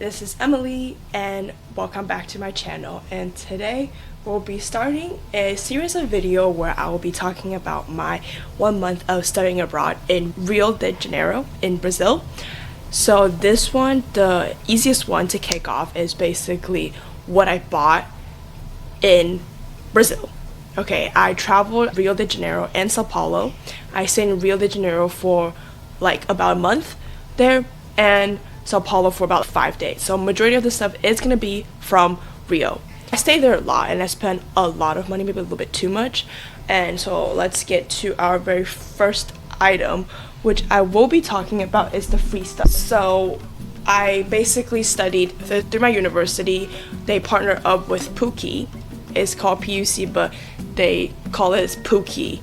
this is Emily and welcome back to my channel, and today we'll be starting a series of video where I will be talking about my 1 month of studying abroad in Rio de Janeiro in Brazil. So this one, the easiest one to kick off, is basically what I bought in Brazil. Okay, I traveled Rio de Janeiro and Sao Paulo. I stayed in Rio de Janeiro for like about a month there, and Sao Paulo for about 5 days. So majority of the stuff is gonna be from Rio. I stayed there a lot and I spent a lot of money, maybe a little bit too much. And so let's get to our very first item, which I will be talking about is the free stuff. So I basically studied through my university. They partner up with Pookie. It's called PUC, but they call it Pookie,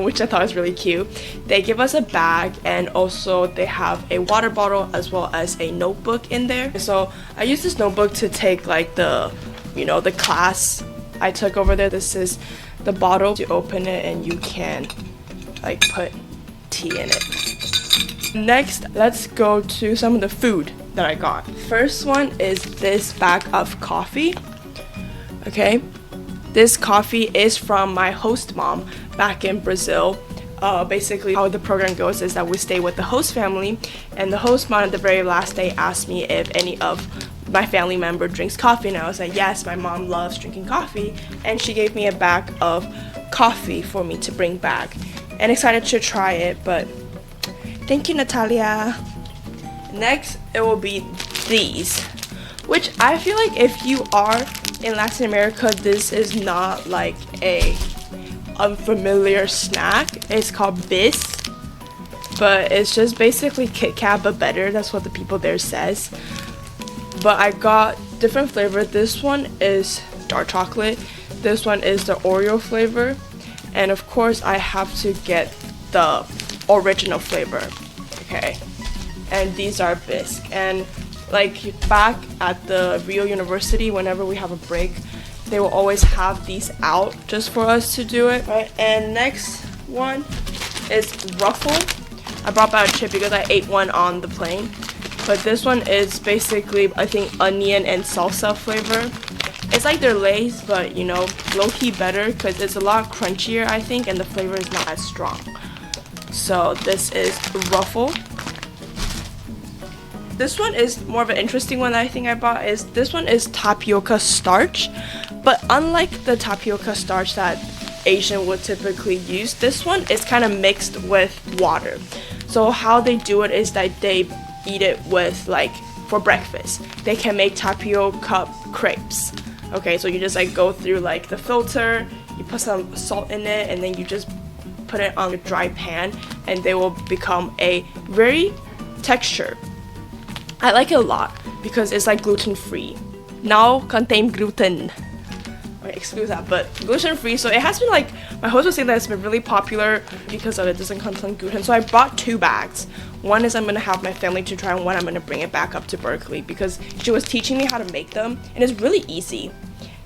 which I thought was really cute. They give us a bag, and also they have a water bottle as well as a notebook in there. So I used this notebook to take like the class I took over there. This is the bottle. You open it and you can like put tea in it. Next, let's go to some of the food that I got. First one is this bag of coffee. Okay, this coffee is from my host mom back in Brazil. Basically how the program goes is that we stay with the host family, and the host mom at the very last day asked me if any of my family member drinks coffee, and I was like, yes, my mom loves drinking coffee, and she gave me a bag of coffee for me to bring back, and excited to try it. But thank you, Natalia. Next, it will be these, which I feel like if you are in Latin America, this is not like a unfamiliar snack. It's called bis, but it's just basically Kit Kat but better. That's what the people there says. But I got different flavor. This one is dark chocolate, this one is the Oreo flavor, and of course I have to get the original flavor. Okay, and these are bisque. And like back at the Rio University, whenever we have a break, they will always have these out just for us to do it, right? And next one is Ruffle. I brought back a chip because I ate one on the plane. But this one is basically, I think, onion and salsa flavor. It's like their Lay's, but you know, low-key better because it's a lot crunchier, I think, and the flavor is not as strong. So this is Ruffle. This one is more of an interesting one that I think I bought. This one is tapioca starch, but unlike the tapioca starch that Asian would typically use, this one is kind of mixed with water. So how they do it is that they eat it with, like, for breakfast. They can make tapioca crepes. Okay, so you just like go through like the filter, you put some salt in it, and then you just put it on a dry pan, and they will become a very texture. I like it a lot because it's like gluten-free. Now contain gluten. Okay, excuse that, but gluten-free. So it has been like, my host was saying that it's been really popular because of it doesn't contain gluten. So I bought 2 bags. One is I'm gonna have my family to try, and one I'm gonna bring it back up to Berkeley because she was teaching me how to make them, and it's really easy,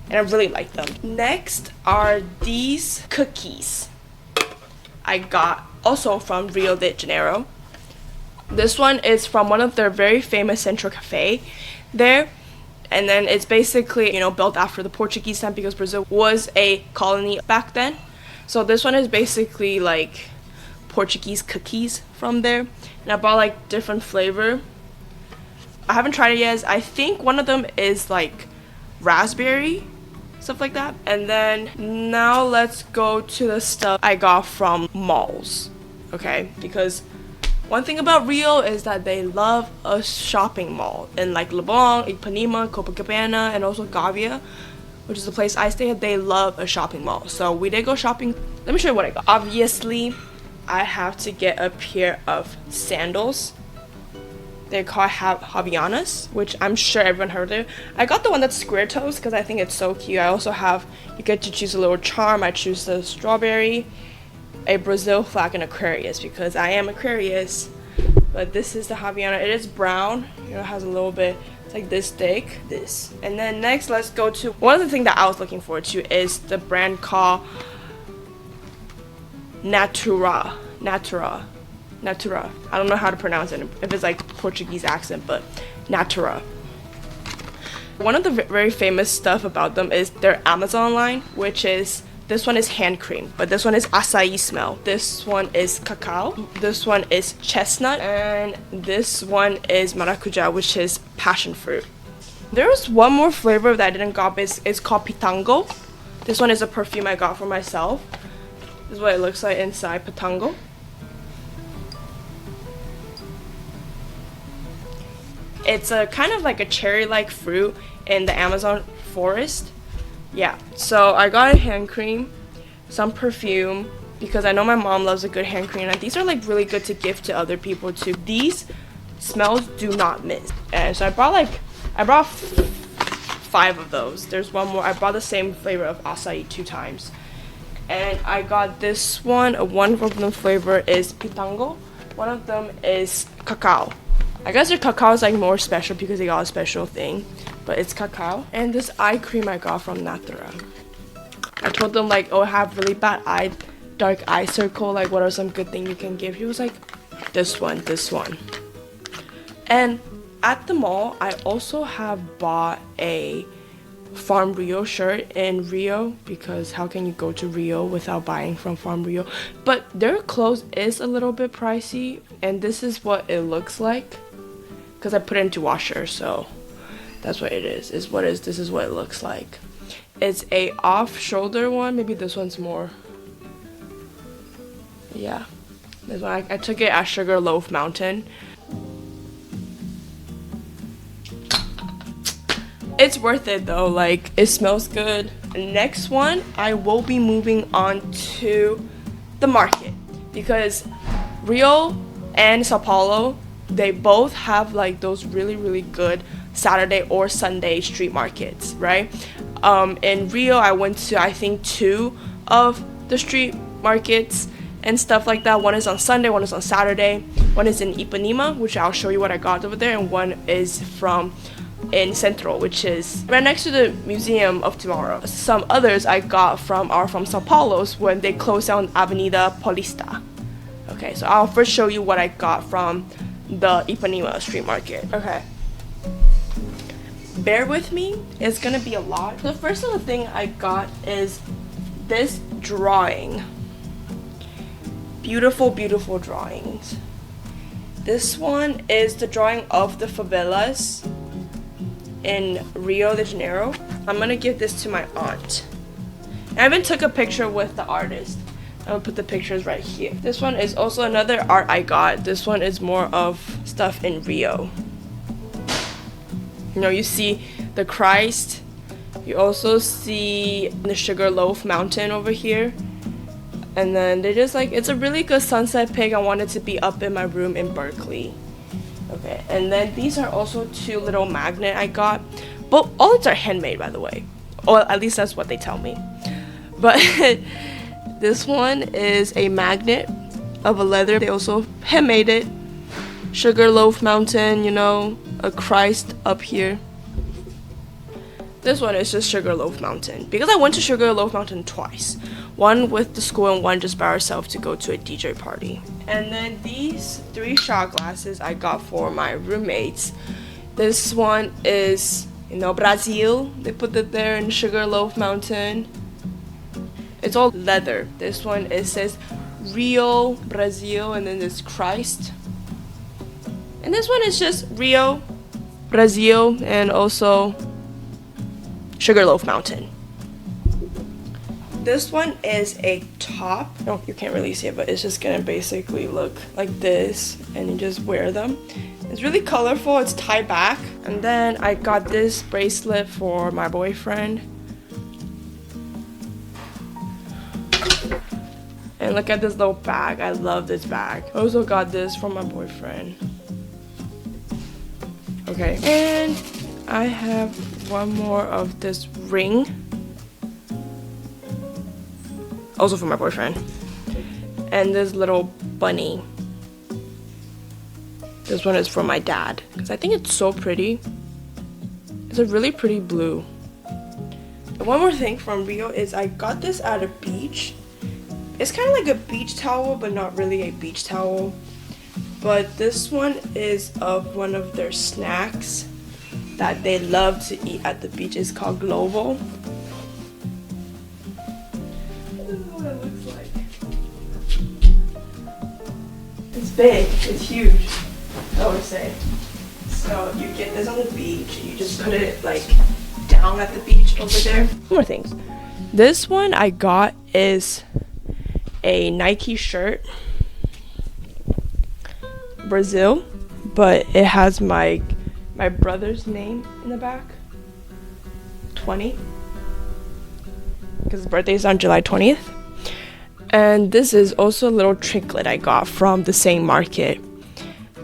and I really like them. Next are these cookies. I got also from Rio de Janeiro. This one is from one of their very famous Central Cafe there, and then it's basically, you know, built after the Portuguese time because Brazil was a colony back then. So this one is basically like Portuguese cookies from there, and I bought like different flavor. I haven't tried it yet. I think one of them is like raspberry, stuff like that. And then now let's go to the stuff I got from malls, okay? Because one thing about Rio is that they love a shopping mall in like Leblon, Ipanema, Copacabana, and also Gavia, which is the place I stay at. They love a shopping mall. So we did go shopping. Let me show you what I got. Obviously, I have to get a pair of sandals. They're called Havaianas, which I'm sure everyone heard of. I got the one that's square toes because I think it's so cute. I also have, you get to choose a little charm. I choose the strawberry, a Brazil flag, and Aquarius because I am Aquarius. But this is the Havaiana. It is brown. You know, it has a little bit, it's like this thick. This. And then next, let's go to one of the things that I was looking forward to is the brand called Natura. I don't know how to pronounce it if it's like Portuguese accent, but Natura. One of the very famous stuff about them is their Amazon line, which is, this one is hand cream, but this one is acai smell. This one is cacao. This one is chestnut. And this one is maracuja, which is passion fruit. There's one more flavor that I didn't got, but it's called pitango. This one is a perfume I got for myself. This is what it looks like inside, pitango. It's a kind of like a cherry-like fruit in the Amazon forest. Yeah, so I got a hand cream, some perfume, because I know my mom loves a good hand cream, and these are like really good to gift to other people too. These smells do not miss. And so I brought 5 of those. There's one more. I brought the same flavor of acai 2 times. And I got this one. One of them flavor is pitango. One of them is cacao. I guess their cacao is like more special because they got a special thing, but it's cacao. And this eye cream I got from Natura. I told them like, oh, I have really bad dark eye circle, like what are some good things you can give? He was like, this one. And at the mall, I also have bought a Farm Rio shirt in Rio, because how can you go to Rio without buying from Farm Rio? But their clothes is a little bit pricey, and this is what it looks like, because I put it into washer, so that's what it is. This is what it looks like. It's a off-shoulder one. Maybe this one's more. Yeah, this one I took it at Sugarloaf Mountain. It's worth it though, like it smells good. Next one, I will be moving on to the market, because Rio and Sao Paulo, they both have like those really good Saturday or Sunday street markets, right? In Rio, I went to I think 2 of the street markets and stuff like that. One is on Sunday, one is on Saturday. One is in Ipanema, which I'll show you what I got over there, and one is in Central, which is right next to the Museum of Tomorrow. Some others I got are from Sao Paulo's when they closed down Avenida Paulista. Okay, so I'll first show you what I got from the Ipanema street market. Okay, bear with me, it's gonna be a lot. The first little thing I got is this drawing. Beautiful drawings. This one is the drawing of the favelas in Rio de Janeiro. I'm gonna give this to my aunt. I even took a picture with the artist. I'm gonna put the pictures right here. This one is also another art I got. This one is more of stuff in Rio. You know, you see the Christ. You also see the Sugarloaf Mountain over here. And then they just like, it's a really good sunset pic. I wanted to be up in my room in Berkeley. Okay, and then these are also 2 little magnet I got. But all these are handmade, by the way. Or at least that's what they tell me. But this one is a magnet of a leather. They also handmade it. Sugarloaf Mountain, you know, a Christ up here. This one is just Sugarloaf Mountain, because I went to Sugarloaf Mountain twice. One with the school and one just by ourselves to go to a DJ party. And then these 3 shot glasses I got for my roommates. This one is, you know, Brazil. They put it there in Sugarloaf Mountain. It's all leather. This one, it says Rio, Brazil, and then this Christ. And this one is just Rio, Brazil, and also Sugarloaf Mountain. This one is a top. No, you can't really see it, but it's just gonna basically look like this, and you just wear them. It's really colorful. It's tied back. And then I got this bracelet for my boyfriend. And look at this little bag. I love this bag. I also got this from my boyfriend. Okay, and I have one more of this ring, also for my boyfriend, and this little bunny. This one is for my dad, because I think it's so pretty. It's a really pretty blue. And one more thing from Rio is I got this at a beach. It's kind of like a beach towel, but not really a beach towel. But this one is of one of their snacks that they love to eat at the beach. It's called Global. This is what it looks like. It's big, it's huge, I would say. So you get this on the beach, you just put it like down at the beach over there. More things. This one I got is a Nike shirt, Brazil, but it has my brother's name in the back, 20, because his birthday is on July 20th. And this is also a little trinket I got from the same market,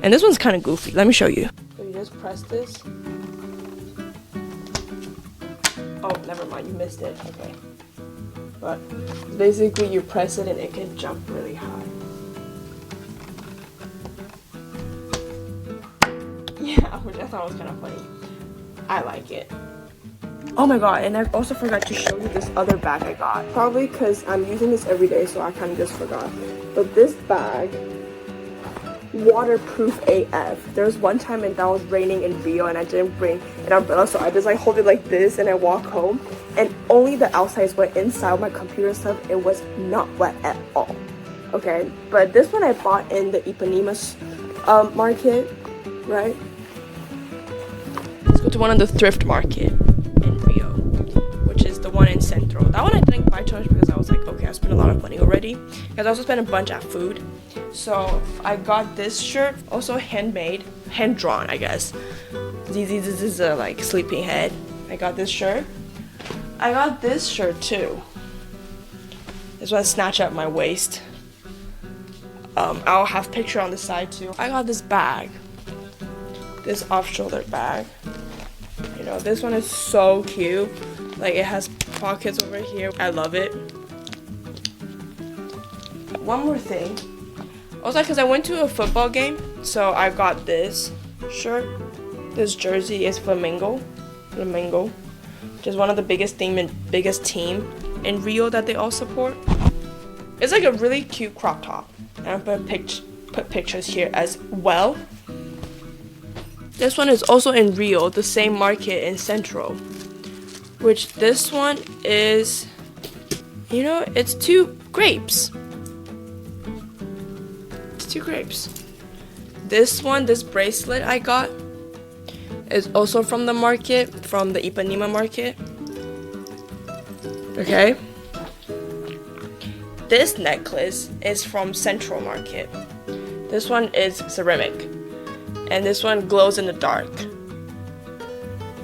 and this one's kind of goofy. Let me show you. So you just press this. Oh, never mind, you missed it. Okay. But basically you press it and it can jump really high. Yeah, which I thought was kind of funny. I like it. Oh my god, and I also forgot to show you this other bag I got. Probably because I'm using this every day, so I kind of just forgot. But this bag, waterproof AF. There was one time and that was raining in Rio and I didn't bring an umbrella, so I just like hold it like this and I walk home, and only the outsides went inside my computer stuff. It was not wet at all. Okay, but this one I bought in the Ipanema market, right? Let's go to one of the thrift market in Rio, which is the one in Centro. That one I didn't buy too much because I was like, okay, I spent a lot of money already. Because I also spent a bunch at food. So I got this shirt, also handmade, hand drawn, I guess. This is a like sleeping head. I got this shirt. I got this shirt too. This one snatch up my waist. I'll have picture on the side too. I got this bag. This off-shoulder bag. You know, this one is so cute. Like, it has pockets over here. I love it. One more thing. Also, because I went to a football game, so I got this shirt. This jersey is Flamingo, which is one of the biggest team in Rio that they all support. It's like a really cute crop top. And I'm gonna put pictures here as well. This one is also in Rio, the same market in Centro. Which this one is, you know, it's 2 grapes. It's 2 grapes. This one, this bracelet I got, is also from the market, from the Ipanema market. Okay. This necklace is from Central Market. This one is ceramic. And this one glows in the dark.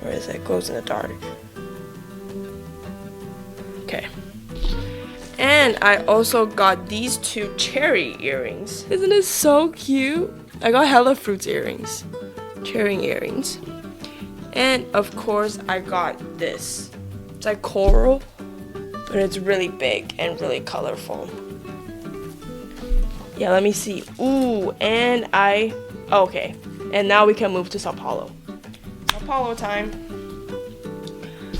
Where is it? Glows in the dark. Okay. And I also got these 2 cherry earrings. Isn't it so cute? I got hella fruits earrings. Cherry earrings. And of course I got this. It's like coral, but it's really big and really colorful. Yeah, let me see. Ooh, and okay. And now we can move to Sao Paulo. Sao Paulo time.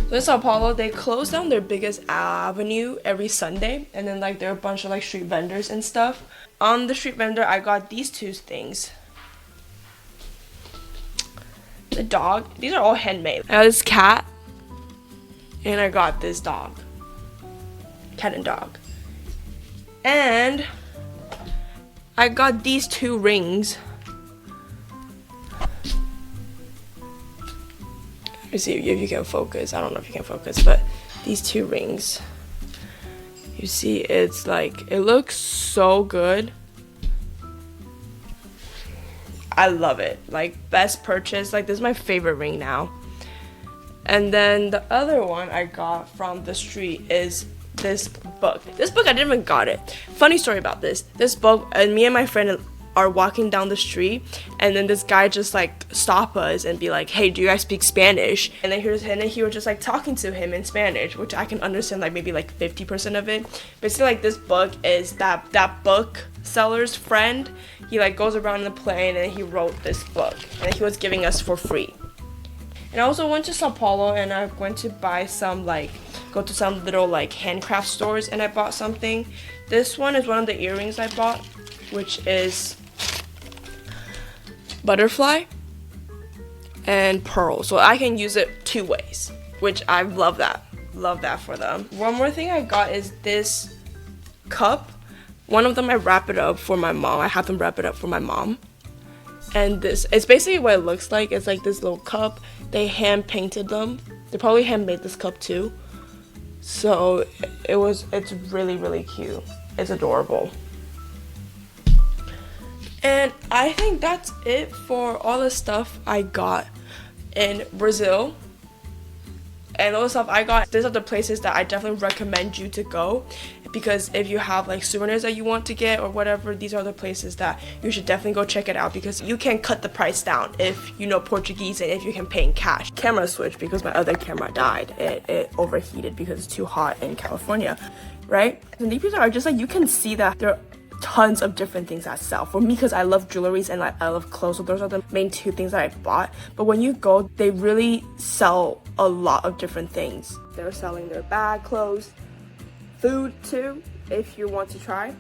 So in Sao Paulo, they close down their biggest avenue every Sunday, and then like there are a bunch of like street vendors and stuff. On the street vendor, I got these 2 things. The dog. These are all handmade. I got this cat, and I got this dog. Cat and dog. And I got these 2 rings. Let me see if you can focus. I don't know if you can focus, but these 2 rings. You see, it's like, it looks so good. I love it. Like, best purchase. Like, this is my favorite ring now. And then the other one I got from the street is this book. This book, I didn't even got it. Funny story about this. This book, and me and my friend are walking down the street, and then this guy just like stop us and be like, hey, do you guys speak Spanish? And then he was just like talking to him in Spanish, which I can understand like maybe like 50% of it. Basically, like, this book is that book seller's friend. He like goes around in the plane and he wrote this book, and he was giving us for free. And I also went to Sao Paulo, and I went to buy some go to some little like handcraft stores, and I bought something. This one is one of the earrings I bought, which is butterfly and pearl, so I can use it 2 ways, which I love that for them. One more thing I got is this cup. One of them I wrap it up for my mom. I have them wrap it up for my mom. And this, it's basically what it looks like. It's like this little cup. They hand painted them. They probably handmade this cup too. So it's really, really cute. It's adorable. And I think that's it for all the stuff I got in Brazil. And all the stuff I got, these are the places that I definitely recommend you to go, because if you have like souvenirs that you want to get or whatever, these are the places that you should definitely go check it out, because you can cut the price down if you know Portuguese and if you can pay in cash. Camera switch because my other camera died. It overheated because it's too hot in California, right? And these places are just like, you can see that there are tons of different things that sell. For me, because I love jewelries and I love clothes, so those are the main 2 things that I bought. But when you go, they really sell a lot of different things. They're selling their bag, clothes, food too, if you want to try.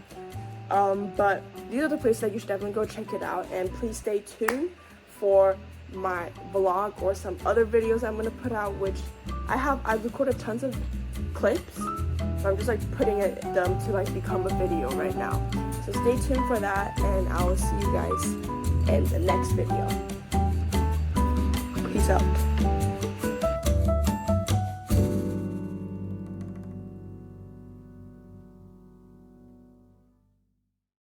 But these are the places that you should definitely go check it out. And please stay tuned for my vlog or some other videos I'm gonna put out, which I've recorded tons of clips, so I'm just like putting them to like become a video right now. So stay tuned for that, and I will see you guys in the next video. Peace out.